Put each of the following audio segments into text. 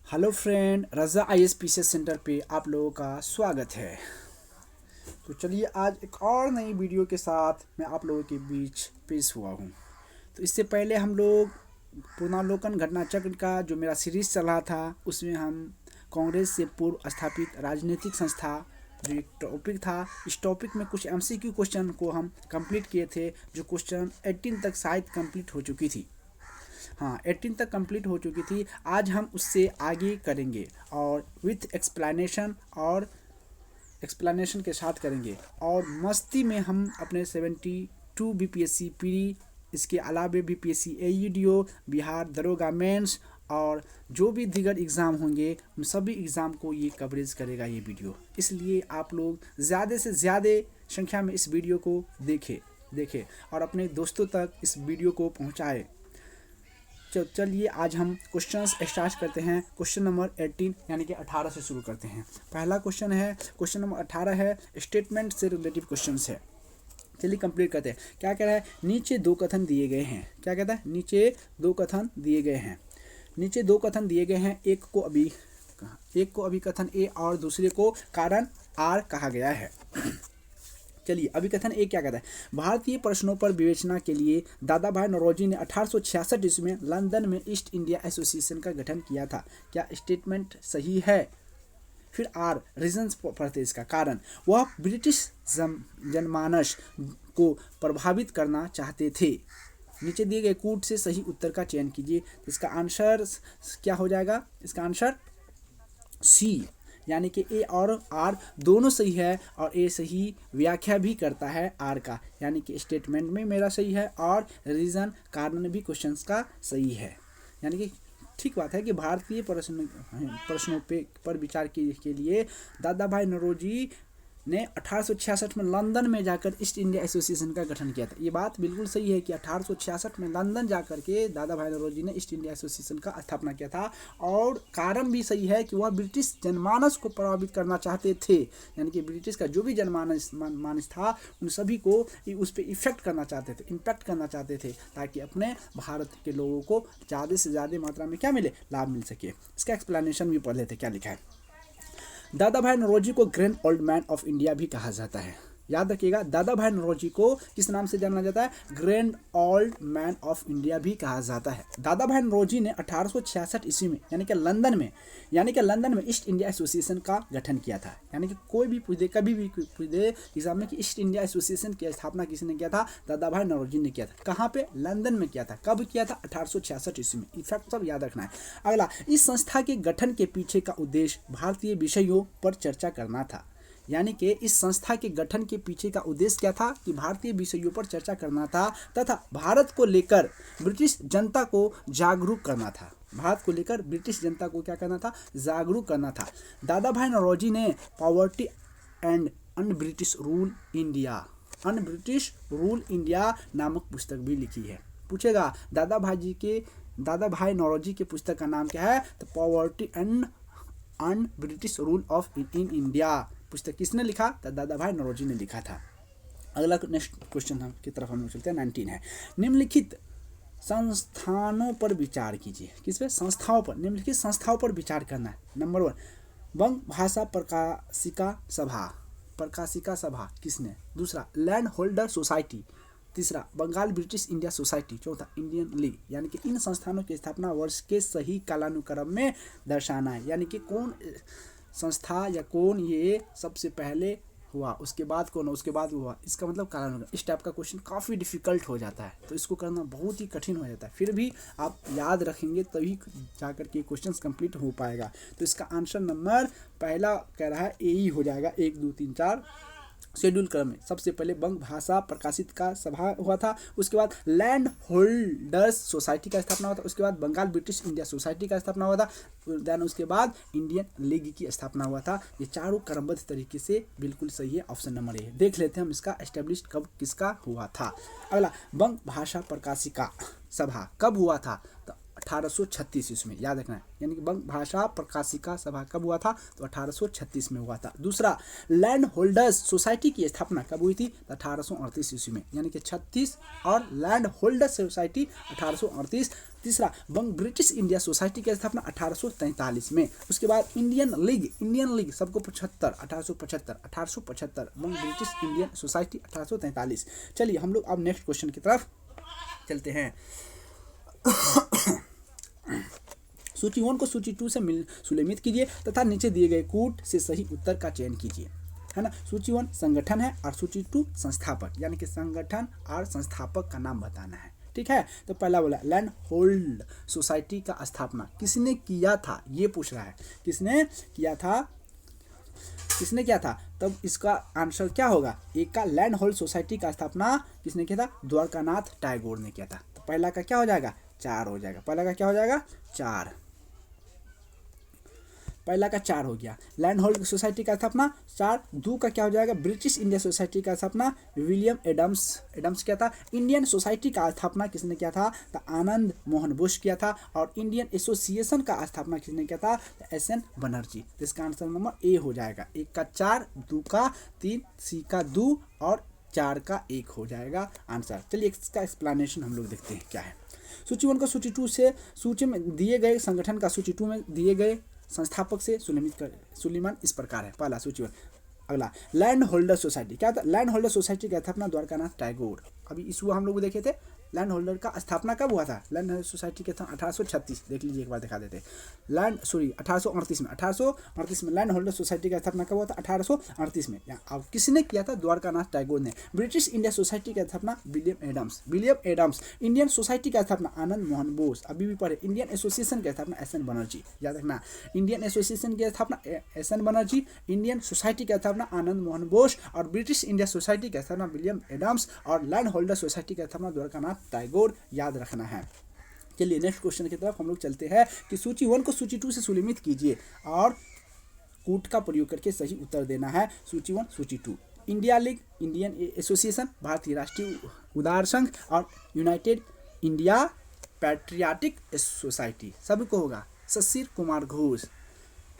Hello friend, रज़ा IAS PCS centre पे आप लोगों का स्वागत है। तो चलिए आज एक और नई वीडियो के साथ मैं आप लोगों के बीच पेश हुआ हूँ। तो इससे पहले हम लोग पुनर्वलोकन घटनाचक्र का जो मेरा सीरीज़ चल रहा था उसमें हम कांग्रेस से पूर्व स्थापित राजनीतिक संस्था जो एक टॉपिक था, इस टॉपिक में कुछ एमसीक्यू क्वेश्चन को हम कंप्लीट किए थे, जो क्वेश्चन 18 तक शायद कंप्लीट हो चुकी थी। हाँ, 18 तक कंप्लीट हो चुकी थी। आज हम उससे आगे करेंगे और विथ एक्सप्लेनेशन के साथ करेंगे। और मस्ती में हम अपने 72 बीपीएससी पीडी, इसके अलावा बीपीएससी एईडीओ, बिहार दरोगा मेंस और जो भी दीगर एग्ज़ाम होंगे उन सभी एग्ज़ाम को ये कवरेज करेगा ये वीडियो। इसलिए आप लोग ज़्यादा से ज़्यादा संख्या में इस वीडियो को देखें और अपने दोस्तों तक इस वीडियो को पहुँचाएँ। चलिए आज हम क्वेश्चंस स्टार्ट करते हैं। क्वेश्चन नंबर 18 यानी कि 18 से शुरू करते हैं। पहला क्वेश्चन है, क्वेश्चन नंबर 18 है, स्टेटमेंट से रिलेटिव क्वेश्चंस है। चलिए कंप्लीट करते हैं। क्या कह रहा है? नीचे दो कथन दिए गए हैं। क्या कहता है? नीचे दो कथन दिए गए हैं। नीचे दो कथन दिए गए हैं। एक को अभिकथन ए और दूसरे को कारण आर कहा गया है। चलिए अभिकथन ए क्या कहता है? भारतीय प्रश्नों पर विवेचना के लिए दादा भाई नौरोजी ने 1866 ईस्वी में लंदन में ईस्ट इंडिया एसोसिएशन का गठन किया था। क्या स्टेटमेंट सही है? फिर आर रीजंस पढ़ते इसका। कारण, वह ब्रिटिश जनमानस को प्रभावित करना चाहते थे। नीचे दिए गए कूट से सही उत्तर का चयन कीजिए। इसका आंसर क्या हो जाएगा? इसका आंसर सी, यानी कि ए और आर दोनों सही है और ए सही व्याख्या भी करता है आर का, यानी कि स्टेटमेंट में मेरा सही है और रीज़न कारण भी क्वेश्चंस का सही है। यानी कि ठीक बात है कि भारतीय प्रश्नों पर विचार के लिए दादा भाई नौरोजी ने 1866 में लंदन में जाकर ईस्ट इंडिया एसोसिएशन का गठन किया था। ये बात बिल्कुल सही है कि 1866 में लंदन जाकर के दादा भाई नौरोजी ने ईस्ट इंडिया एसोसिएशन का स्थापना किया था। और कारण भी सही है कि वह ब्रिटिश जनमानस को प्रभावित करना चाहते थे, यानी कि ब्रिटिश का जो भी जनमानस था उन सभी को उस पर इफेक्ट करना चाहते थे, इम्पैक्ट करना चाहते थे, ताकि अपने भारत के लोगों को ज़्यादा से ज़्यादा मात्रा में क्या मिले? लाभ मिल सके। इसका एक्सप्लेनेशन भी पढ़ लेते। क्या लिखा है? दादा भाई नौरोजी को grand old man of India भी कहा जाता है। याद रखिएगा, दादा भाई नौरोजी को किस नाम से जाना जाता है? Grand old man of India भी कहा जाता है। दादा भाई नौरोजी ने 1866 ईस्वी में यानी कि लंदन में ईस्ट इंडिया एसोसिएशन का गठन किया था। यानी कि कोई भी पूछ दे, कभी भी पूछ दे एग्जाम में कि ईस्ट इंडिया एसोसिएशन की स्थापना किसने किया था? दादा भाई नौरोजी ने किया था। कहाँ पे? लंदन में किया था। कब किया था? 1866 ईस्वी में। इफेक्ट सब याद रखना है। अगला, इस संस्था के गठन के पीछे का उद्देश्य भारतीय विषयों पर चर्चा करना था। यानी कि इस संस्था के गठन के पीछे का उद्देश्य क्या था? कि भारतीय विषयों पर चर्चा करना था तथा भारत को लेकर ब्रिटिश जनता को जागरूक करना था। भारत को लेकर ब्रिटिश जनता को क्या करना था? जागरूक करना था। दादा भाई नौरोजी ने poverty and un British rule India नामक पुस्तक भी लिखी है। पूछेगा दादा भाई नौरोजी के पुस्तक का नाम क्या है? तो poverty and un British rule of in India पुस्तक किसने लिखा? तो दादा भाई नौरोजी ने लिखा था। अगला नेक्स्ट क्वेश्चन हम की तरफ हम चलते हैं। 19 है, निम्नलिखित संस्थानों पर विचार कीजिए। किस पे? संस्थाओं पर। निम्नलिखित संस्थाओं पर विचार करना है। नंबर 1, बंग भाषा प्रकाशिका सभा किसने? दूसरा, लैंड होल्डर सोसाइटी। तीसरा, बंगाल ब्रिटिश इंडिया सोसाइटी। चौथा, इंडियन लीग। यानी कि इन संस्थानों की स्थापना वर्ष के सही कालानुक्रम में दर्शाना है। यानी कि कौन संस्था या कौन ये सबसे पहले हुआ, उसके बाद कौन, उसके बाद हुआ, इसका मतलब कालानुक्रम। इस टाइप का क्वेश्चन काफ़ी डिफिकल्ट हो जाता है, तो इसको करना बहुत ही कठिन हो जाता है। फिर भी आप याद रखेंगे तभी जाकर के क्वेश्चन कंप्लीट हो पाएगा। तो इसका आंसर नंबर पहला कह रहा है ए ही हो जाएगा। 1 2 3 4 शेड्यूल क्रम में सबसे पहले बंग भाषा प्रकाशित का सभा हुआ था, उसके बाद लैंड होल्डर्स सोसाइटी का स्थापना हुआ था, उसके बाद बंगाल ब्रिटिश इंडिया सोसाइटी का स्थापना हुआ था, देन उसके बाद इंडियन लीग की स्थापना हुआ था। ये चारों क्रमबद्ध तरीके से बिल्कुल सही है। Option number A. देख लेते हैं हम इसका एस्टेब्लिश कब किसका हुआ था। अगला, बंग भाषा प्रकाशिका सभा कब हुआ था? तो 1836 ईस्वी में, याद रखना है। यानी कि बंग भाषा प्रकाशिका सभा कब हुआ था? तो 1836 में हुआ था। दूसरा, लैंड होल्डर्स सोसाइटी की स्थापना कब हुई थी? 1838 ईस्वी में, यानी कि 36 और लैंड होल्डर्स सोसाइटी 1838। तीसरा, बंग ब्रिटिश इंडिया सोसाइटी की स्थापना 1843 में। उसके बाद इंडियन लीग सबको 1875 बंग ब्रिटिश इंडियन सोसाइटी 1843। चलिए हम लोग अब नेक्स्ट क्वेश्चन की तरफ चलते हैं। सूची 1 को सूची 2 से सुलेमित कीजिए तथा नीचे दिए गए कूट से सही उत्तर का चयन कीजिए, है ना। सूची 1 संगठन है और सूची 2 संस्थापक, यानी कि संगठन और संस्थापक का नाम बताना है, ठीक है। तो पहला बोला लैंड होल्ड सोसाइटी का स्थापना किसने किया था, ये पूछ रहा है। किसने किया था? तब इसका आंसर क्या होगा? एक का लैंड होल्ड सोसाइटी का स्थापना किसने किया था? द्वारकानाथ टैगोर ने किया था। तो पहला का क्या हो जाएगा? 4 हो जाएगा। पहला का क्या हो जाएगा? 4। पहला का 4 हो गया। लैंड होल्ड सोसाइटी का स्थापना 4। 2 का क्या हो जाएगा? ब्रिटिश इंडिया सोसाइटी का स्थापना विलियम एडम्स किया था। इंडियन सोसाइटी का स्थापना किसने किया था? तो आनंद मोहन बोस किया था। और इंडियन एसोसिएशन का स्थापना किसने किया था? तो एस एन बनर्जी। तो इसका आंसर नंबर ए हो जाएगा। 1 का 4, 2 का 3, सी का 2 और 4 का 1 हो जाएगा आंसर। चलिए इसका एक्सप्लेनेशन हम लोग देखते हैं क्या है। सूची 1 को सूची 2 से सूची में दिए गए संगठन का सूची 2 में दिए गए संस्थापक से सुलेमान इस प्रकार है। पहला सूची 1। अगला लैंड होल्डर सोसाइटी क्या था? लैंड होल्डर सोसाइटी का स्थापना द्वारकानाथ टैगोर। अभी इशू हम लोग देखे थे। लैंड होल्डर का स्थापना कब हुआ था? लैंड होल्डर सोसाइटी का था 1836। देख लीजिए एक बार दिखा देते। 1838 में लैंड होल्डर सोसाइटी का स्थापना कब हुआ था? 1838 में। अब किसने किया था? द्वारकानाथ टैगोर ने। ब्रिटिश इंडिया सोसाइटी का स्थापना विलियम एडम्स। इंडियन सोसाइटी का स्थापना आनंद मोहन बोस। अभी भी पढ़े। इंडियन एसोसिएशन का स्थापना एस एन बनर्जी। याद रखना, इंडियन एसोसिएशन की स्थापना S N Banerjee, Indian society का स्थापना आनंद मोहन बोस और ब्रिटिश इंडिया सोसाइटी का स्थापना विलियम एडम्स और लैंड होल्डर सोसाइटी का स्थापना द्वारकानाथ टैगोर। याद रखना है। चलिए नेक्स्ट क्वेश्चन की तरफ हम लोग चलते हैं कि सूची 1 को सूची 2 से सुलेमित कीजिए और कूट का प्रयोग करके सही उत्तर देना है। सूची 1 सूची 2। इंडिया लीग, इंडियन एसोसिएशन, भारतीय राष्ट्रीय उदार संघ और यूनाइटेड इंडिया पैट्रियाटिक सोसाइटी सबको होगा। शशिर कुमार घोष,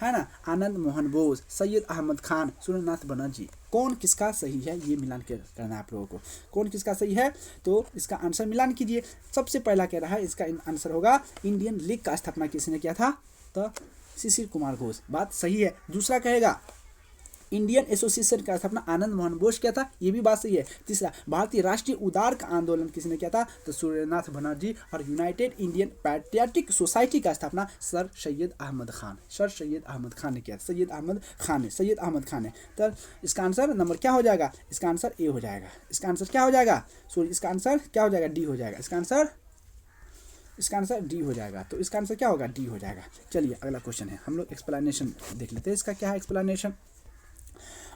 है ना, आनंद मोहन बोस, सैयद अहमद खान, सुरेंद्रनाथ बनर्जी। कौन किसका सही है ये मिलान करना है आप लोगों को। कौन किसका सही है तो इसका आंसर मिलान कीजिए। सबसे पहला कह रहा है इसका आंसर होगा इंडियन लीग का स्थापना किसने किया था? तो शशिर कुमार घोष। बात सही है। दूसरा कहेगा इंडियन एसोसिएशन का स्थापना आनंद मोहन बोस किया था। ये भी बात सही है। तीसरा भारतीय राष्ट्रीय उदार का आंदोलन किसने किया था? तो सुरेंद्रनाथ बनर्जी। और यूनाइटेड इंडियन पैट्रियाटिक सोसाइटी का स्थापना सर सैयद अहमद खान ने किया। सैयद अहमद खान ने। तो इसका आंसर नंबर क्या हो जाएगा? इसका आंसर ए हो जाएगा। इसका आंसर क्या हो जाएगा? इसका आंसर क्या हो जाएगा? डी हो जाएगा। इसका आंसर डी हो जाएगा। तो इसका आंसर क्या होगा? डी हो जाएगा। चलिए अगला क्वेश्चन है। हम लोग एक्सप्लेनेशन देख लेते हैं। इसका क्या है एक्सप्लेनेशन।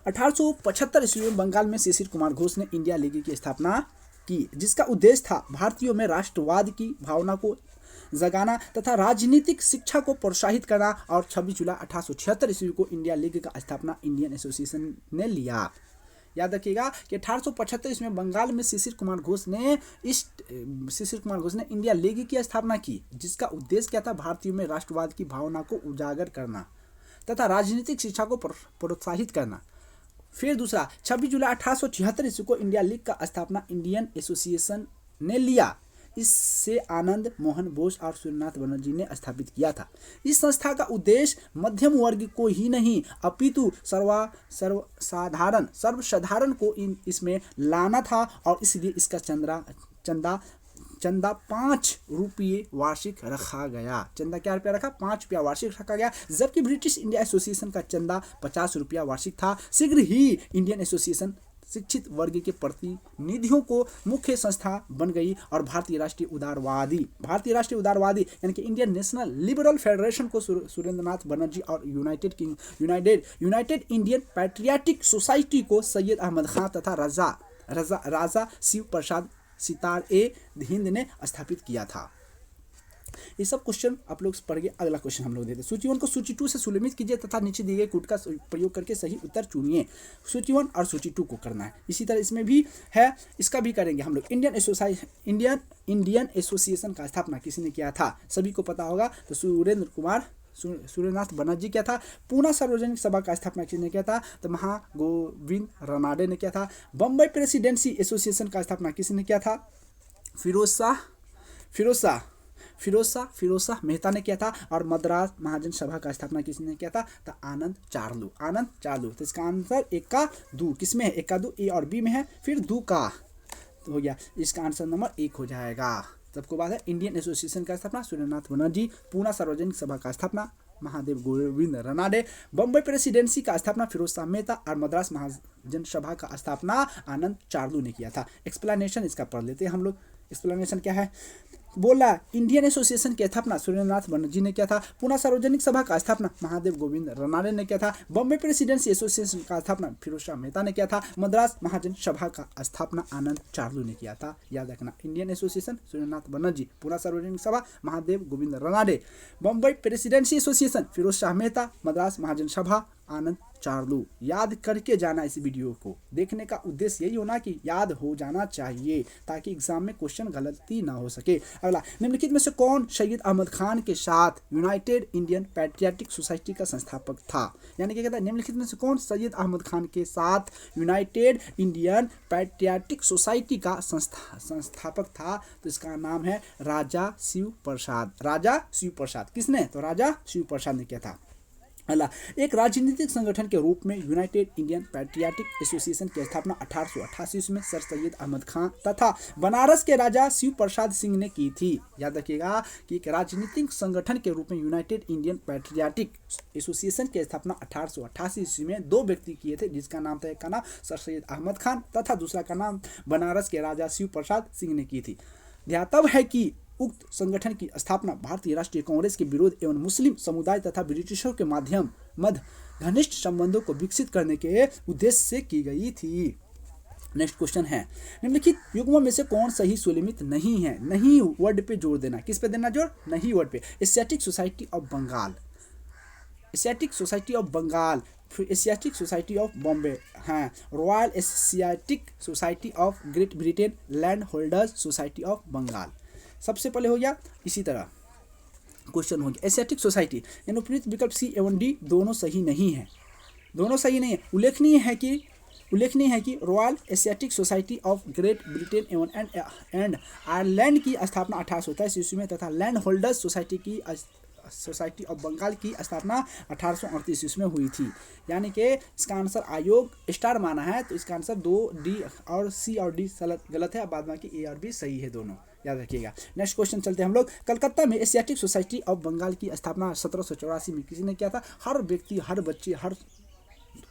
1875 ईस्वी में बंगाल में शशिर कुमार घोष ने इंडिया लीग की स्थापना की, जिसका उद्देश्य था भारतीयों में राष्ट्रवाद की भावना को जगाना तथा राजनीतिक शिक्षा को प्रोत्साहित करना। और 26 जुलाई 1876 ईस्वी को इंडिया लीग का स्थापना इंडियन एसोसिएशन ने लिया। याद रखिएगा कि 1875 ईस्वी में बंगाल में शशिर कुमार घोष ने इंडिया लीग की स्थापना की, जिसका उद्देश्य क्या था? भारतीयों में राष्ट्रवाद की भावना को उजागर करना तथा राजनीतिक शिक्षा को प्रोत्साहित करना। फिर दूसरा 26 जुलाई 1876 ईस्वी को इंडिया लीग का स्थापना इंडियन एसोसिएशन ने लिया। इससे आनंद मोहन बोस और सुरेंद्रनाथ बनर्जी ने स्थापित किया था। इस संस्था का उद्देश्य मध्यम वर्ग को ही नहीं अपितु सर्वसाधारण को इसमें लाना था और इसलिए इसका चंदा 5 रुपये वार्षिक रखा गया। चंदा क्या रुपया रखा? 5 रुपया वार्षिक रखा गया। जबकि ब्रिटिश इंडिया एसोसिएशन का चंदा 50 रुपया वार्षिक था। शीघ्र ही इंडियन एसोसिएशन शिक्षित वर्ग के प्रतिनिधियों को मुख्य संस्था बन गई और भारतीय राष्ट्रीय उदारवादी यानी कि इंडियन नेशनल लिबरल फेडरेशन को सुरेंद्रनाथ बनर्जी और यूनाइटेड इंडियन पैट्रियाटिक सोसाइटी को सैयद अहमद खान तथा राजा शिव प्रसाद सितार ए हिंद ने स्थापित किया था। ये सब क्वेश्चन आप लोग पढ़ के अगला क्वेश्चन हम लोग देते हैं। सूची 1 को सूची 2 से सुलमित कीजिए तथा नीचे दिए गए कूट का प्रयोग करके सही उत्तर चुनिए। सूची 1 और सूची 2 को करना है। इसी तरह इसमें भी है, इसका भी करेंगे हम लोग। इंडियन एसोसिएशन का स्थापना किसने किया था? सभी को पता होगा। तो सूर्यनाथ बनर्जी किया था। पूना सार्वजनिक सभा का स्थापना किसने किया था? तो महागोविंद रनाडे ने किया था। बम्बई प्रेसिडेंसी एसोसिएशन का स्थापना किसने किया था? फिरोज शाह मेहता ने किया था। और मद्रास महाजन सभा का स्थापना किसने किया था? तो आनंद चार्लू। तो इसका आंसर एक्का दू किसमें है? एक्का दू ए और बी में है, फिर दू का तो हो गया। इसका आंसर नंबर 1 हो जाएगा। सबको बात है। इंडियन एसोसिएशन का स्थापना सूर्यनाथ बनर्जी। पूना सार्वजनिक सभा का स्थापना महादेव गोविंद रनाडे। बम्बई प्रेसिडेंसी का स्थापना फिरोज शाह मेहता। और मद्रास महाजन सभा का स्थापना आनंद चार्लू ने किया था। एक्सप्लेनेशन इसका पढ़ लेते हैं हम लोग। एक्सप्लेनेशन क्या है? बोला इंडियन एसोसिएशन की स्थापना सूर्यनाथ बनर्जी ने किया था। पूना सार्वजनिक सभा का स्थापना महादेव गोविंद रनाडे ने किया था। बम्बई प्रेसिडेंसी एसोसिएशन का स्थापना फिरोज शाह मेहता ने किया था। मद्रास महाजन सभा का स्थापना आनंद चार्लू ने किया था। याद रखना, इंडियन एसोसिएशन सूर्यनाथ बनर्जी, पूना सार्वजनिक सभा महादेव गोविंद रनाडे, बम्बई प्रेसिडेंसी एसोसिएशन फिरोज शाह मेहता, मद्रास महाजन सभा आनंद चार्लू। याद करके जाना। इस वीडियो को देखने का उद्देश्य यही होना कि याद हो जाना चाहिए ताकि एग्जाम में क्वेश्चन गलती ना हो सके। अगला, निम्नलिखित में से कौन सैयद अहमद खान के साथ यूनाइटेड इंडियन पैट्रियाटिक सोसाइटी का संस्थापक था? यानी क्या कहता है? निम्नलिखित में से कौन सैयद अहमद खान के साथ यूनाइटेड इंडियन पैट्रियाटिक सोसाइटी का संस्थापक था? तो इसका नाम है राजा शिव प्रसाद। किसने? तो राजा शिव प्रसाद ने किया था। एक राजनीतिक संगठन के रूप में यूनाइटेड इंडियन पैट्रियाटिक एसोसिएशन की स्थापना 1888 में सर सैयद अहमद खान तथा बनारस के राजा शिव प्रसाद सिंह ने की थी। याद रखिएगा कि एक राजनीतिक संगठन के रूप में यूनाइटेड इंडियन पैट्रियाटिक एसोसिएशन की स्थापना 1888 में 2 व्यक्ति किए थे, जिसका नाम था, एक का नाम सर सैयद अहमद खान तथा दूसरा का नाम बनारस के राजा शिव प्रसाद सिंह ने की थी। ध्यातव्य है कि उक्त संगठन की स्थापना भारतीय राष्ट्रीय कांग्रेस के विरोध एवं मुस्लिम समुदाय तथा ब्रिटिशों के मध्य घनिष्ठ संबंधों को विकसित करने के उद्देश्य से की गई थी। नेक्स्ट क्वेश्चन है, निम्नलिखित युग्मों में से कौन सही सुलमित नहीं है? नहीं वर्ड पे जोर देना। किस पे देना जोर? नहीं वर्ड पे। Asiatic Society of Bengal, Asiatic Society of Bombay, हाँ, Royal Asiatic Society of Great Britain, land holders society of Bengal. सबसे पहले हो गया। इसी तरह क्वेश्चन हो गया एशियाटिक सोसाइटी, अनुपयुक्त विकल्प सी एवं डी दोनों सही नहीं है। उल्लेखनीय है कि Royal Asiatic Society of Great Britain and Ireland की स्थापना 1827 ईस्वी में तथा Land holders society of Bengal की स्थापना 1838 ईस्वी में हुई थी। यानी कि इसका आंसर आयोग स्टार माना है, तो इसका आंसर 2 डी और सी और डी गलत है, बाद बाकी ए और बी सही है दोनों। याद रखिएगा। नेक्स्ट क्वेश्चन चलते हैं हम लोग। कलकत्ता में एशियाटिक सोसाइटी ऑफ बंगाल की स्थापना 1784 में किसी ने किया था? हर व्यक्ति, हर बच्चे, हर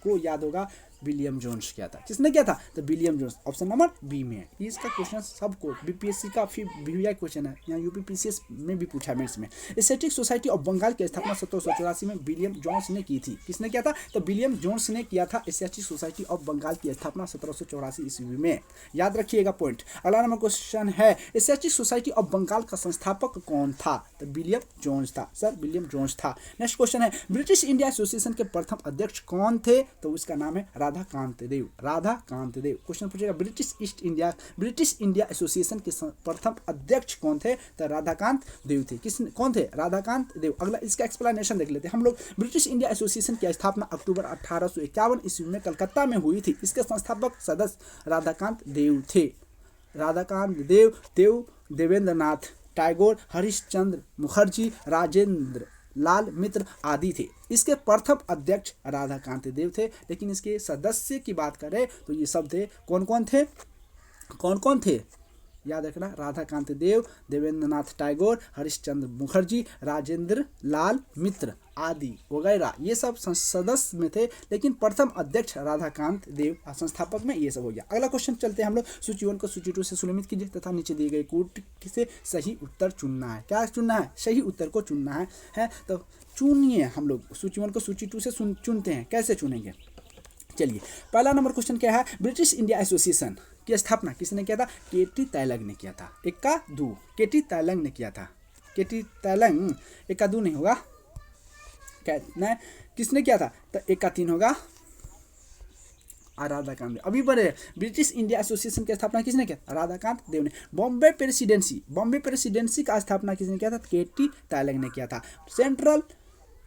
को याद होगा, विलियम जोन्स किया था। किसने किया था? तो William Jones. Option number B में है। इसका क्वेश्चन सबको बीपीएससी का वीवीआई क्वेश्चन है, यहाँ यूपीपीसीएस में भी पूछा मेंस में। एशियाटिक सोसाइटी ऑफ बंगाल की स्थापना 1784 में विलियम जोन्स ने की थी। किसने किया था? तो विलियम जोन्स ने किया था एशियाटिक सोसाइटी ऑफ बंगाल की स्थापना 1784 ईस्वी में। याद रखिएगा पॉइंट। अगला नंबर क्वेश्चन है, एशियाटिक सोसाइटी ऑफ बंगाल का संस्थापक कौन था? तो विलियम जोन्स था। सर विलियम जोन्स था। नेक्स्ट क्वेश्चन है, ब्रिटिश इंडिया एसोसिएशन के प्रथम अध्यक्ष कौन थे? तो उसका नाम है राधाकांत देव। क्वेश्चन पूछेगा ब्रिटिश इंडिया एसोसिएशन के प्रथम अध्यक्ष कौन थे? तो राधाकांत देव थे। कौन थे? राधाकांत देव। अगला इसका एक्सप्लेनेशन देख लेते हैं हम लोग। ब्रिटिश इंडिया एसोसिएशन की स्थापना अक्टूबर 1851 ईस्वी में कलकत्ता में हुई थी। इसके संस्थापक सदस्य राधाकांत देव थे। देवेंद्र नाथ टैगोर, हरिश्चंद्र मुखर्जी, राजेंद्र लाल मित्र आदि थे। इसके प्रथम अध्यक्ष राधाकांत देव थे। लेकिन इसके सदस्य की बात करें तो ये सब थे। कौन कौन थे? याद रखना, राधाकांत देव, देवेंद्र नाथ टैगोर, हरिश्चंद्र मुखर्जी, राजेंद्र लाल मित्र आदि वगैरह, ये सब सदस्य में थे। लेकिन प्रथम अध्यक्ष राधाकांत देव, संस्थापक में ये सब हो गया। अगला क्वेश्चन चलते हैं हम लोग। सूची 1 को सूची 2 से सुलमित कीजिए तथा नीचे दिए गए कूट से सही उत्तर चुनना है। क्या चुनना है? सही उत्तर को चुनना है। तो चुनिए। हम लोग सूची 1 को सूची 2 से चुनते हैं। कैसे चुनेंगे? चलिए, पहला नंबर क्वेश्चन क्या है? ब्रिटिश इंडिया एसोसिएशन की स्थापना किसने किया था? केटी तैलंग ने किया था। केटी तैलंग ने किया था। केटी तैलंग, 1 का 2 नहीं होगा, क्या किसने किया था, तो 1 का 3 होगा राधाकांत देव। अभी बढ़े, ब्रिटिश इंडिया एसोसिएशन की स्थापना किसने किया, राधाकांत देव ने। बॉम्बे प्रेसिडेंसी का स्थापना किसने किया था, केटी तैलंग ने किया था। सेंट्रल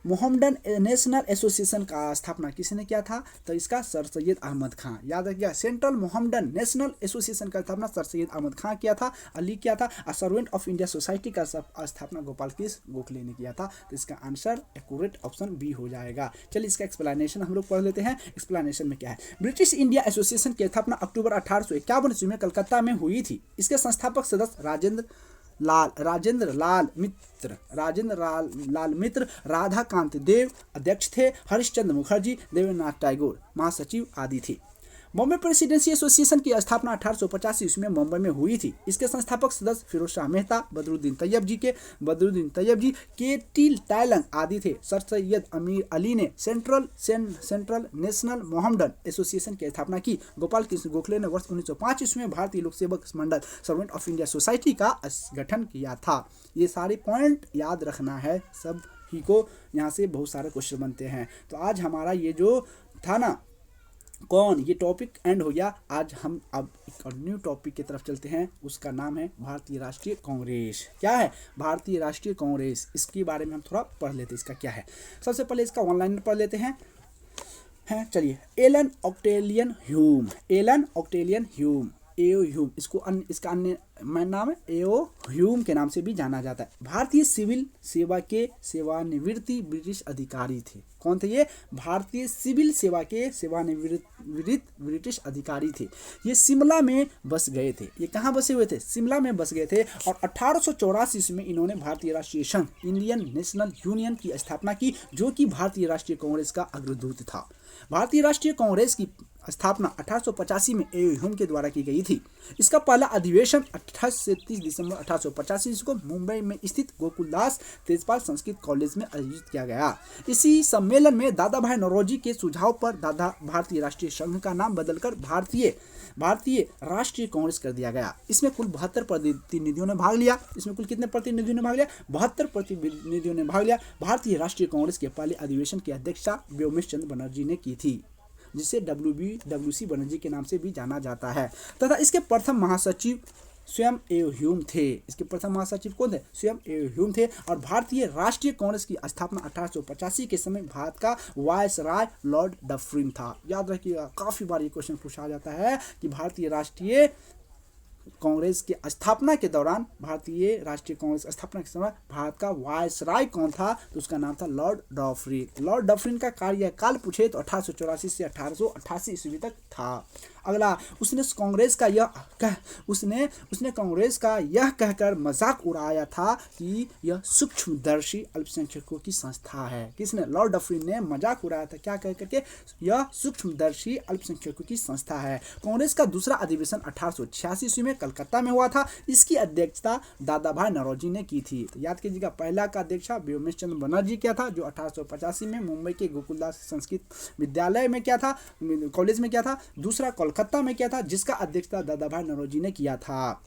मोहम्मडन नेशनल एसोसिएशन का स्थापना किसने किया था, तो इसका सर सैयद अहमद खां, याद रखिएगा। सेंट्रल मोहम्मडन नेशनल एसोसिएशन का स्थापना सर सैयद अहमद खां किया था, अली किया था। और सर्वेंट ऑफ इंडिया सोसाइटी का स्थापना गोपाल कृष्ण गोखले ने किया था। तो इसका आंसर एक्यूरेट ऑप्शन बी हो जाएगा। चलिए इसका एक्सप्लेनेशन हम लोग पढ़ लेते हैं। एक्सप्लेनेशन में क्या है, ब्रिटिश इंडिया एसोसिएशन की स्थापना अक्टूबर 1851 ईस्वी में कलकत्ता में हुई थी। इसके संस्थापक सदस्य राजेंद्र लाल मित्र, राधाकांत देव अध्यक्ष थे, हरिश्चंद्र मुखर्जी, देवेंद्रनाथ टैगोर महासचिव आदि थे। बॉम्बे प्रेसिडेंसी एसोसिएशन की स्थापना 1885 ईस्वी में मुंबई में हुई थी। इसके संस्थापक सदस्य फिरोज शाह मेहता, बदरुद्दीन तैयब जी, केटी तैलंग आदि थे। सर सैयद अमीर अली ने सेंट्रल नेशनल मोहम्मडन एसोसिएशन की स्थापना की। गोपाल कृष्ण गोखले ने वर्ष 1905 ईस्वी में भारतीय लोक सेवक मंडल सर्वेंट ऑफ इंडिया सोसाइटी का गठन किया था। ये सारे पॉइंट याद रखना है सभी को, यहाँ से बहुत सारे क्वेश्चन बनते हैं। तो आज हमारा ये जो था ना ये टॉपिक एंड हो गया। आज हम अब एक और न्यू टॉपिक की तरफ चलते हैं, उसका नाम है भारतीय राष्ट्रीय कांग्रेस। क्या है भारतीय राष्ट्रीय कांग्रेस, इसके बारे में हम थोड़ा पढ़ लेते हैं। इसका क्या है, सबसे पहले इसका ऑनलाइन पढ़ लेते हैं। चलिए, एलन ऑक्टेलियन ह्यूम एओ ह्यूम, इसका अन्य नाम है एओ ह्यूम के नाम से भी जाना जाता है। भारतीय सिविल सेवा के सेवानिवृत्त ब्रिटिश अधिकारी थे। कौन थे ये, भारतीय सिविल सेवा के सेवानिवृत्त ब्रिटिश अधिकारी थे। ये शिमला में बस गए थे। ये कहाँ बसे हुए थे, शिमला में बस गए थे। और 1884 में इन्होंने भारतीय राष्ट्रीय संघ इंडियन नेशनल यूनियन की स्थापना की, जो कि भारतीय राष्ट्रीय कांग्रेस का अग्रदूत था। भारतीय राष्ट्रीय कांग्रेस की स्थापना 1885 में एओ ह्यूम के द्वारा की गई थी। इसका पहला अधिवेशन 28 से 30 दिसंबर 1885 को मुंबई में स्थित गोकुलदास तेजपाल संस्कृत कॉलेज में आयोजित किया गया। इसी सम्मेलन में दादा भाई नौरोजी के सुझाव पर भारतीय राष्ट्रीय संघ का नाम बदलकर भारतीय राष्ट्रीय कांग्रेस कर दिया गया। इसमें कुल 72 प्रतिनिधियों ने भाग लिया। इसमें कुल कितने प्रतिनिधियों ने भाग लिया, 72 प्रतिनिधियों ने भाग लिया। भारतीय राष्ट्रीय कांग्रेस के पहले अधिवेशन की अध्यक्षता व्योमेश चंद्र बनर्जी ने की थी, जिसे WC बनर्जी के नाम से भी जाना जाता है। तथा इसके प्रथम महासचिव स्वयं एओ ह्यूम थे। इसके प्रथम महासचिव कौन थे, स्वयं एओ ह्यूम थे। और भारतीय राष्ट्रीय कांग्रेस की स्थापना 1885 के समय भारत का वायसराय लॉर्ड डफरिन था। याद रखिएगा, काफी बार ये क्वेश्चन पूछा जाता है कि भारतीय राष्ट्रीय कांग्रेस के स्थापना के दौरान, भारतीय राष्ट्रीय कांग्रेस स्थापना के समय भारत का वायसराय कौन था, तो उसका नाम था लॉर्ड डफरिन। लॉर्ड डफरिन का कार्यकाल पूछे तो 1884 से 1888 ईस्वी तक था। अगला, उसने कांग्रेस का यह कहकर मजाक उड़ाया था कि यह सूक्ष्मदर्शी अल्पसंख्यकों की संस्था है। किसने, लॉर्ड डफरिन ने मजाक उड़ाया था, क्या कह करके, यह सूक्ष्मदर्शी अल्पसंख्यकों की संस्था है। कांग्रेस का दूसरा अधिवेशन 1886 ईस्वी में कलकत्ता में हुआ था। इसकी अध्यक्षता दादा भाई नौरोजी ने की थी। तो याद कीजिएगा, पहला का अध्यक्ष व्योमेश चंद्र बनर्जी किया था, जो 1885 में मुंबई के गोकुलदास संस्कृत विद्यालय में किया था, कॉलेज में किया था। दूसरा कलकत्ता में किया था, जिसका अध्यक्षता दादा भाई नौरोजी ने किया था।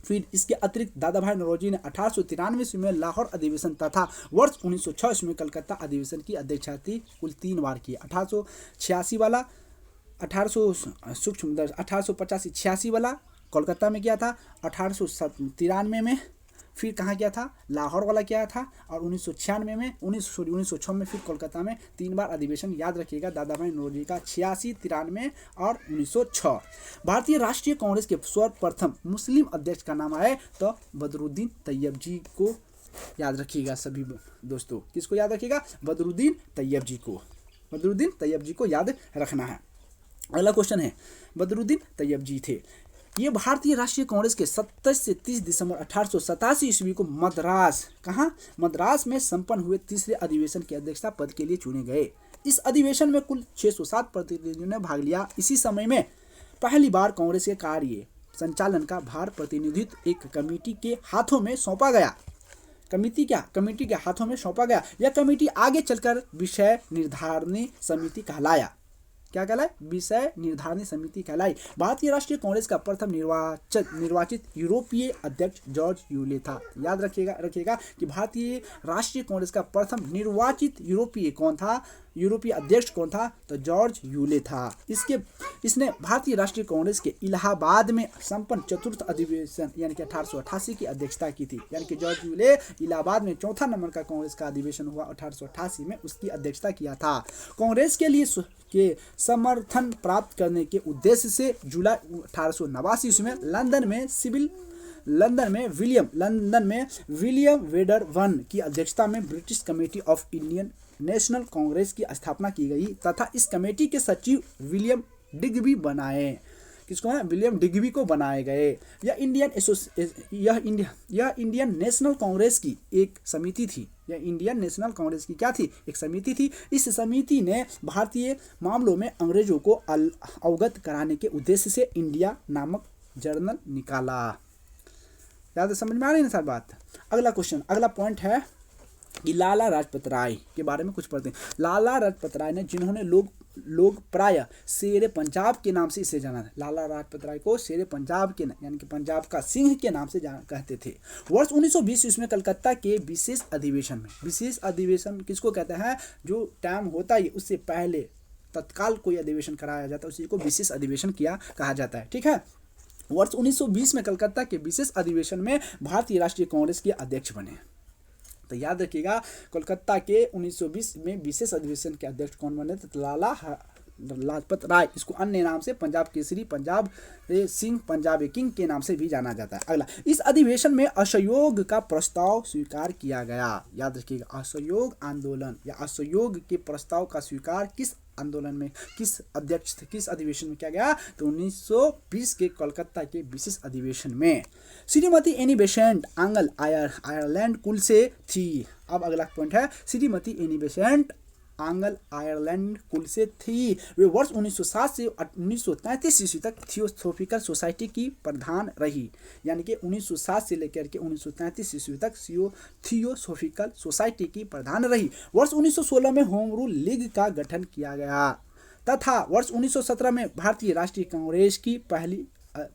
फिर इसके अतिरिक्त दादा भाई नौरोजी ने 1893 ईस्वी में लाहौर अधिवेशन तथा वर्ष 1906 ईस्वी में कलकत्ता अधिवेशन की अध्यक्षता थी, कुल 3 बार की। 1886 वाला, 1885-86 वाला कोलकाता में किया था, 1893 में फिर कहाँ किया था, लाहौर वाला किया था, और 1906 में फिर कोलकाता में 3 बार अधिवेशन। याद रखिएगा दादा भाई नौरोजी का 86, 93 और 1906। भारतीय राष्ट्रीय कांग्रेस के सर्वप्रथम मुस्लिम अध्यक्ष का नाम आए तो बदरुद्दीन तैयब जी को याद रखिएगा सभी दोस्तों। किसको याद रखिएगा, बदरुद्दीन तैयब जी को याद रखना है। अगला क्वेश्चन है, बदरुद्दीन तैयब जी थे, ये भारतीय राष्ट्रीय कांग्रेस के 27 से 30 दिसंबर 1887 ईस्वी को मद्रास में संपन्न हुए तीसरे अधिवेशन के अध्यक्षता पद के लिए चुने गए। इस अधिवेशन में कुल 607 प्रतिनिधियों ने भाग लिया। इसी समय में पहली बार कांग्रेस के कार्य संचालन का भार प्रतिनिधित्व एक कमेटी के हाथों में सौंपा गया। कमेटी के हाथों में सौंपा गया। यह कमेटी आगे चलकर विषय निर्धारणी समिति कहलाया। क्या कहलाए? विषय निर्धारण समिति कहलाई। भारतीय राष्ट्रीय कांग्रेस का प्रथम निर्वाचित यूरोपीय अध्यक्ष जॉर्ज यूले था। याद रखिएगा कि भारतीय राष्ट्रीय कांग्रेस का प्रथम निर्वाचित यूरोपीय अध्यक्ष कौन था? तो जॉर्ज यूले था। इसने भारतीय राष्ट्रीय कांग्रेस के इलाहाबाद में संपन्न चतुर्थ अधिवेशन यानी कि 1888 की अध्यक्षता की थी। यानी कि जॉर्ज यूले इलाहाबाद में चौथा नंबर का कांग्रेस का अधिवेशन हुआ 1888 में, उसकी अध्यक्षता किया था। कांग्रेस के लिए के समर्थन प्राप्त करने के उद्देश्य से जुलाई 1889 ईस्वी में लंदन में विलियम वेडर वन की अध्यक्षता में British committee of Indian national Congress की स्थापना की गई तथा इस कमेटी के सचिव विलियम डिग्बी बनाए। किसको है? विलियम डिग्बी को बनाए गए। यह इंडियन नेशनल कांग्रेस की एक समिति थी। यह इंडियन नेशनल कांग्रेस की क्या थी? एक समिति थी। इस समिति ने भारतीय मामलों में अंग्रेजों को अवगत कराने के उद्देश्य से इंडिया नामक जर्नल निकाला। याद समझ में आ रही है ना सर बात? अगला पॉइंट है कि लाला लाजपत राय के बारे में कुछ पढ़ते हैं। लाला लाजपत राय ने जिन्होंने लोग प्राय शेर पंजाब के नाम से इसे जाना है। लाला लाजपत राय को शेर पंजाब के यानी कि पंजाब का सिंह के नाम से कहते थे। वर्ष 1920 ईस्वी में कलकत्ता के विशेष अधिवेशन किसको कहते हैं? जो टाइम होता है उससे पहले तत्काल कोई अधिवेशन कराया जाता है उसी को विशेष अधिवेशन कहा जाता है। ठीक है। वर्ष 1920 में कलकत्ता के विशेष अधिवेशन में भारतीय राष्ट्रीय कांग्रेस के अध्यक्ष बने। तो याद रखिएगा कोलकाता के 1920 में विशेष अधिवेशन के अध्यक्ष कौन बने? तो लाला लाजपत राय। इसको अन्य नाम से पंजाब केसरी, पंजाब सिंह, पंजाब किंग के नाम से भी जाना जाता है। अगला, इस अधिवेशन में असहयोग का प्रस्ताव स्वीकार किया गया। याद रखिएगा असहयोग आंदोलन या असहयोग के प्रस्ताव का स्वीकार किस आंदोलन में, किस अधिवेशन में किया गया? तो 1920 के कोलकाता के विशेष अधिवेशन में। श्रीमती एनी बेसेंट आंग्ल आयरलैंड कुल से थी। अब अगला पॉइंट है श्रीमती एनी बेसेंट आंग्ल आयरलैंड कुल से थी। वे वर्ष 1907 से 1933 ईस्वी तक थियोसॉफिकल सोसाइटी की प्रधान रही। यानी कि 1907 से लेकर के 1933 ईस्वी तक थियोसॉफिकल सोसाइटी की प्रधान रही। वर्ष 1916 में होम रूल लीग का गठन किया गया तथा वर्ष 1917 में भारतीय राष्ट्रीय कांग्रेस की पहली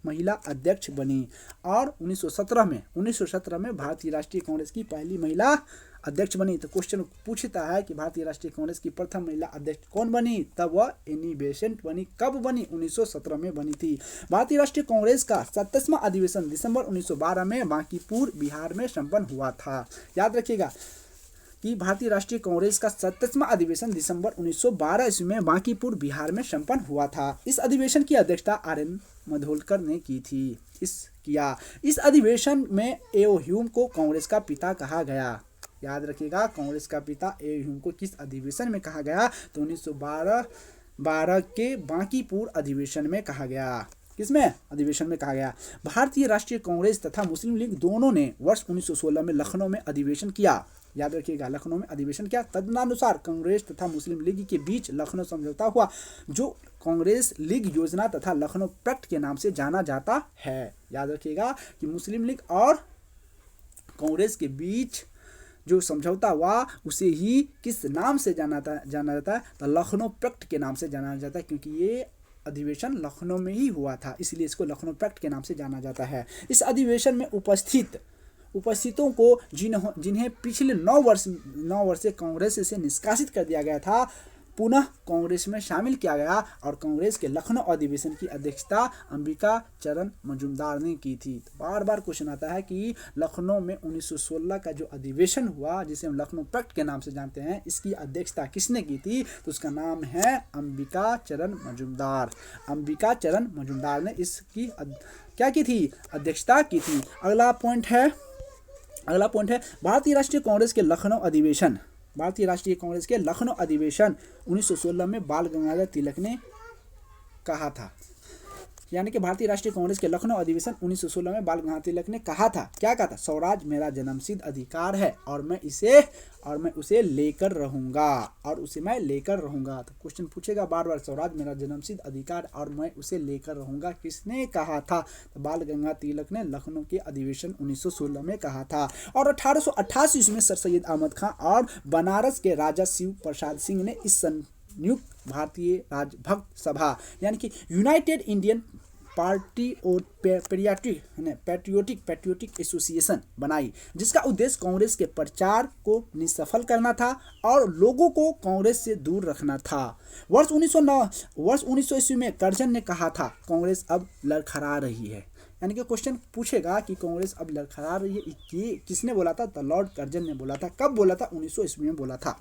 महिला अध्यक्ष बनी। और 1917 में भारतीय राष्ट्रीय कांग्रेस की पहली महिला अध्यक्ष बनी। तो क्वेश्चन पूछता है कि भारतीय राष्ट्रीय कांग्रेस की प्रथम महिला अध्यक्ष कौन बनी? तब वह एनी बेसेंट बनी। कब बनी? 1917 में बनी थी। भारतीय राष्ट्रीय कांग्रेस का 27वां अधिवेशन दिसंबर 1912 में बांकीपुर बिहार में संपन्न हुआ था। याद रखिएगा कि भारतीय राष्ट्रीय कांग्रेस का 27वां अधिवेशन दिसंबर 1912 ईस्वी में बांकीपुर बिहार में संपन्न हुआ था। इस अधिवेशन की अध्यक्षता RN मधोलकर ने की थी। इस अधिवेशन में एओ ह्यूम को कांग्रेस का पिता कहा गया। याद रखिएगा कांग्रेस का पिता एओ ह्यूम को किस अधिवेशन में कहा गया? तो 1912 के बांकीपुर अधिवेशन में कहा गया। किसमें? अधिवेशन में कहा गया। भारतीय राष्ट्रीय कांग्रेस तथा मुस्लिम लीग दोनों ने वर्ष 1916 में लखनऊ में अधिवेशन किया। याद रखिएगा लखनऊ में अधिवेशन किया। तदनुसार कांग्रेस तथा मुस्लिम लीग के बीच लखनऊ समझौता हुआ जो कांग्रेस लीग योजना तथा लखनऊ पैक्ट के नाम से जाना जाता है। याद रखिएगा कि मुस्लिम लीग और कांग्रेस के बीच जो समझौता हुआ उसे ही किस नाम से जाना जाता है? तो लखनऊ पैक्ट के नाम से जाना जाता है, क्योंकि ये अधिवेशन लखनऊ में ही हुआ था, इसलिए इसको लखनऊ पैक्ट के नाम से जाना जाता है। इस अधिवेशन में उपस्थितों को जिन्हें पिछले 9 वर्ष से कांग्रेस से निष्कासित कर दिया गया था पुनः कांग्रेस में शामिल किया गया और कांग्रेस के लखनऊ अधिवेशन की अध्यक्षता अंबिका चरण मजूमदार ने की थी। तो बार बार क्वेश्चन आता है कि लखनऊ में 1916 का जो अधिवेशन हुआ जिसे हम लखनऊ पैक्ट के नाम से जानते हैं, इसकी अध्यक्षता किसने की थी? तो उसका नाम है अंबिका चरण मजूमदार। अंबिका चरण मजूमदार ने इसकी क्या की थी? अध्यक्षता की थी। अगला पॉइंट है भारतीय राष्ट्रीय कांग्रेस के लखनऊ अधिवेशन। 1916 में बाल गंगाधर तिलक ने कहा था। यानी कि भारतीय राष्ट्रीय कांग्रेस के लखनऊ अधिवेशन 1916 में बाल गंगाधर तिलक ने कहा था। क्या कहा था? स्वराज मेरा जन्मसिद्ध अधिकार है और मैं उसे लेकर रहूंगा तो क्वेश्चन पूछेगा बार बार, स्वराज मेरा जन्मसिद्ध अधिकार और मैं उसे लेकर रहूंगा किसने कहा था? तो बाल गंगाधर तिलक ने लखनऊ के अधिवेशन 1916 में कहा था। और 1888 में सर सैयद अहमद खां और बनारस के राजा शिव प्रसाद सिंह ने इस नियुक्त भारतीय राजभक्त सभा यानी कि यूनाइटेड इंडियन पार्टी और पैट्रियोटिक एसोसिएशन बनाई, जिसका उद्देश्य कांग्रेस के प्रचार को निष्फल करना था और लोगों को कांग्रेस से दूर रखना था। वर्ष 1900 ईस्वी में कर्जन ने कहा था कांग्रेस अब लड़खड़ा रही है, यानी कि क्वेश्चन पूछेगा कि कांग्रेस अब लड़खड़ा रही है, ये किसने बोला था? तो लॉर्ड कर्जन ने बोला था। कब बोला था? 1900 ईस्वी में बोला था।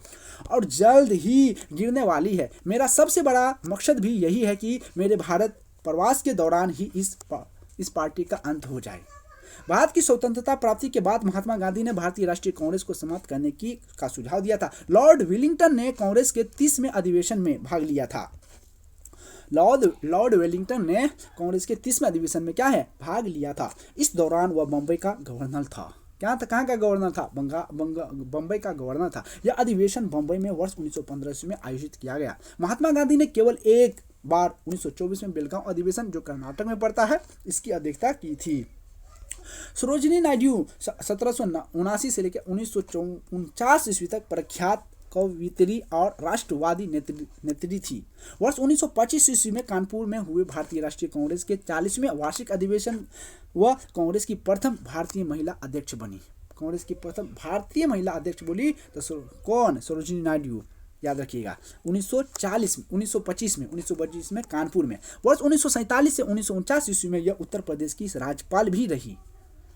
और जल्द ही गिरने वाली है। मेरा सबसे बड़ा मकसद भी यही है कि मेरे भारत प्रवास के दौरान ही इस पार्टी का अंत हो जाए। भारत की स्वतंत्रता प्राप्ति के बाद महात्मा गांधी ने भारतीय राष्ट्रीय कांग्रेस को समाप्त करने का सुझाव दिया था। लॉर्ड वेलिंगटन ने कांग्रेस के 30वें अधिवेशन में भाग लिया था। लॉर्ड वेलिंगटन ने कांग्रेस के 30वें अधिवेशन में क्या है? भाग लिया था। इस दौरान वह बम्बई का गवर्नर था। क्या था? कहाँ का गवर्नर था? बम्बई का गवर्नर था। यह अधिवेशन बम्बई में वर्ष 1915 में आयोजित किया गया। महात्मा गांधी ने केवल एक बार 1924 में बेलगांव अधिवेशन, जो कर्नाटक में पड़ता है, इसकी अध्यक्षता की थी। सरोजिनी नायडू 1779 से लेकर 1949 ईस्वी तक प्रख्यात कवयित्री और राष्ट्रवादी नेत्री थी। वर्ष 1925 ईस्वी में कानपुर में हुए भारतीय राष्ट्रीय कांग्रेस के 40वें वार्षिक अधिवेशन वह कांग्रेस की प्रथम भारतीय महिला अध्यक्ष बनी। कांग्रेस की प्रथम भारतीय महिला अध्यक्ष बोली तो कौन? सरोजिनी नायडू। याद रखिएगा। 1925 में कानपुर में। वर्ष 1947 से 1949 ईस्वी में यह उत्तर प्रदेश की राज्यपाल भी रही।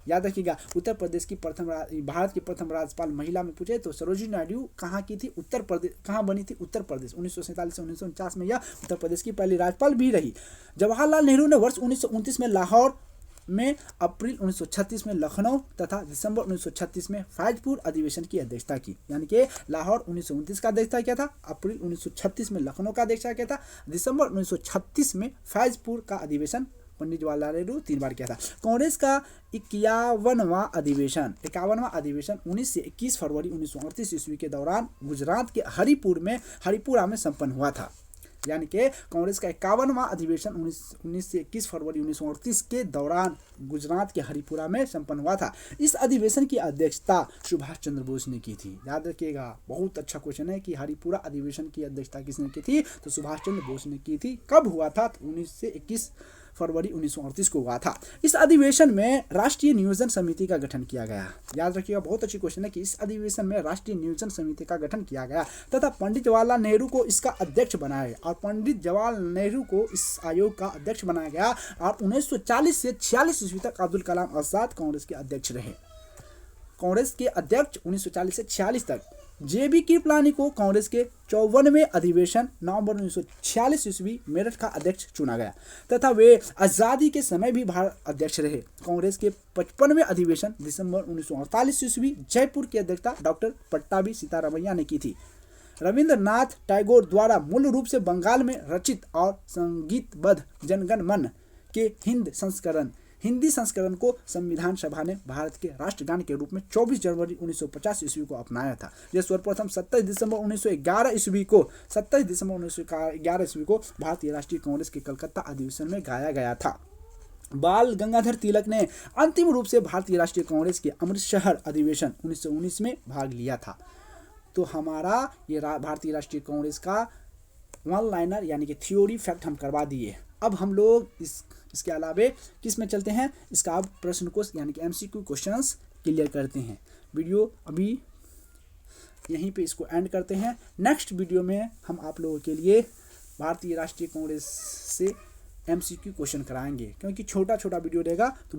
याद रखिएगा, उत्तर प्रदेश की भारत की प्रथम राज्यपाल महिला में पूछे तो सरोजिनी नायडू कहाँ की थी? उत्तर प्रदेश। कहाँ बनी थी? उत्तर प्रदेश। 1947 से 1949 में यह उत्तर प्रदेश की पहली राज्यपाल भी रही। जवाहरलाल नेहरू ने वर्ष 1929 में लाहौर में, अप्रैल 1936 में लखनऊ तथा दिसंबर 1936 में फैजपुर अधिवेशन की अध्यक्षता की। यानी कि लाहौर 1929 का अध्यक्षता किया था, अप्रैल 1936 में लखनऊ का अध्यक्षता किया था, दिसंबर 1936 में फैजपुर का अधिवेशन पंडित जवाहरलाल नेहरू 3 बार किया था। कांग्रेस का 51वां अधिवेशन 19 से 21 फरवरी 1938 ईस्वी के दौरान गुजरात के हरिपुरा में संपन्न हुआ था। यानी कि कांग्रेस का 51वां अधिवेशन 19 से 21 फरवरी 1938 के दौरान गुजरात के हरिपुरा में संपन्न हुआ था। इस अधिवेशन की अध्यक्षता सुभाष चंद्र बोस ने की थी। याद रखिएगा, बहुत अच्छा क्वेश्चन है कि हरिपुरा अधिवेशन की अध्यक्षता किसने की थी? तो सुभाष चंद्र बोस ने की थी। कब हुआ था? तो 19 से 21 फरवरी 1938 को हुआ था। इस अधिवेशन में राष्ट्रीय नियोजन समिति का गठन किया गया। याद रखिएगा, बहुत अच्छी क्वेश्चन है कि इस अधिवेशन में राष्ट्रीय नियोजन समिति का गठन किया गया तथा पंडित जवाहरलाल नेहरू को इसका अध्यक्ष बनाया गया और पंडित जवाहरलाल नेहरू को इस आयोग का अध्यक्ष बनाया गया। और 1940 से 46 ईस्वी तक अब्दुल कलाम आजाद कांग्रेस के अध्यक्ष रहे। कांग्रेस के अध्यक्ष 1940 से 46 तक। JB कृपलानी को कांग्रेस के 54वें अधिवेशन नवंबर 1946 ईस्वी मेरठ का अध्यक्ष चुना गया तथा वे आज़ादी के समय भी अध्यक्ष रहे। कांग्रेस के 55वें अधिवेशन दिसंबर 1948 ईस्वी जयपुर की अध्यक्षता डॉक्टर पट्टाभी सीतारामैया ने की थी। रविंद्रनाथ टैगोर द्वारा मूल रूप से बंगाल में रचित और संगीतबद्ध जनगण मन के हिंदी संस्करण को संविधान सभा ने भारत के राष्ट्रगान के रूप में 24 जनवरी 1950 ईस्वी को अपनाया था। यह सर्वप्रथम 27 दिसंबर 1911 ईस्वी को भारतीय राष्ट्रीय कांग्रेस के कलकत्ता अधिवेशन में गाया गया था। बाल गंगाधर तिलक ने अंतिम रूप से भारतीय राष्ट्रीय कांग्रेस के अमृतसर अधिवेशन 1919 में भाग लिया था। तो हमारा ये भारतीय राष्ट्रीय कांग्रेस का वन लाइनर यानी कि थ्योरी फैक्ट हम करवा दिए। अब हम लोग इसके अलावे किस में चलते हैं? इसका अब प्रश्न को यानी कि MCQ क्वेश्चंस क्लियर करते हैं। वीडियो अभी यहीं पे इसको एंड करते हैं। नेक्स्ट वीडियो में हम आप लोगों के लिए भारतीय राष्ट्रीय कांग्रेस से MCQ क्वेश्चन कराएंगे, क्योंकि छोटा वीडियो रहेगा तो